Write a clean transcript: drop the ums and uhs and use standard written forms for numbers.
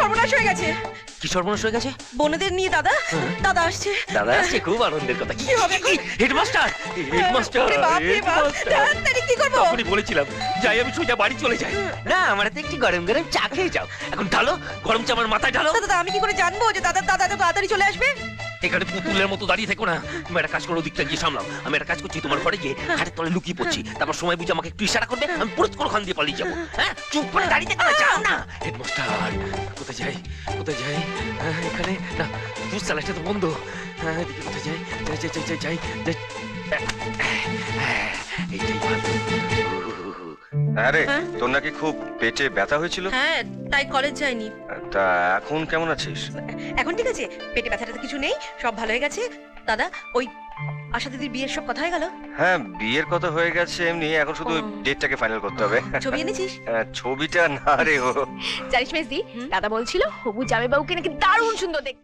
সর্বনাশ হয়ে গেছে। কি সর্বনাশ হয়ে গেছে? বোনেদের নিয়ে দাদা দাদা আসছে। দাদা আসছে, খুব আনন্দের কথা। কি হবে এখন? হেডমাস্টার, হেডমাস্টার, ওরে বাপ রে বাপ, তাড়াতাড়ি কি করবো? তখনই বলেছিলাম যাই আমি সোজা বাড়ি চলে যাই। না, আমার হাতে একটু গরম গরম চা খেয়ে যাও। এখন ঢালো, গরম চা আমার মাথায় ঢালো। দাদা আমি কি করে জানবো যে দাদা দাদা এত তাড়াতাড়ি চলে আসবে? এখানে পুতুলের মতো দাঁড়িয়ে থেকো না, তুমি একটা কাজ করো, ওদিকটা গিয়ে সামলাও। আমি একটা কাজ করছি, তোমার ঘরে গিয়ে খাটের তলে লুকিয়ে পড়ছি, তারপর সময় বুঝে আমাকে একটু ইশারা করবে, আমি পুরো কোনখান দিয়ে পালিয়ে যাবো। হ্যাঁ, চুপ করে দাঁড়িয়ে থেকো না, যাও না। হেডমাস্টার, কোথায় যাই, কোথায় যাই? এখানে না, দুধ স্যালাডটা তো বন্ধ। এদিকে কোথায় যাই? যাই যাই যাই যাই যাই। এইটাই ভালো। আরে হ্যাঁ? তোর নাকি খুব পেটে ব্যথা হয়েছিল? হ্যাঁ, তাই কলেজ যাইনি। তা এখন কেমন আছিস? এখন ঠিক আছে, পেটে ব্যথাটা তো কিছু নেই, সব ভালো হয়ে গেছে। দাদা, ওই আশা দিদির বিয়ের সব কথা হয়ে গেল? হ্যাঁ, বিয়ের কথা হয়ে গেছে এমনি, এখন শুধু ও। ডেটটাকে ফাইনাল করতে হবে। ছবি এনেছিস? ছবিটা না রে ও। জানিস মেজদি, দাদা বলছিল হবু জামাইবাবুকে নাকি দারুণ সুন্দর দেখতে।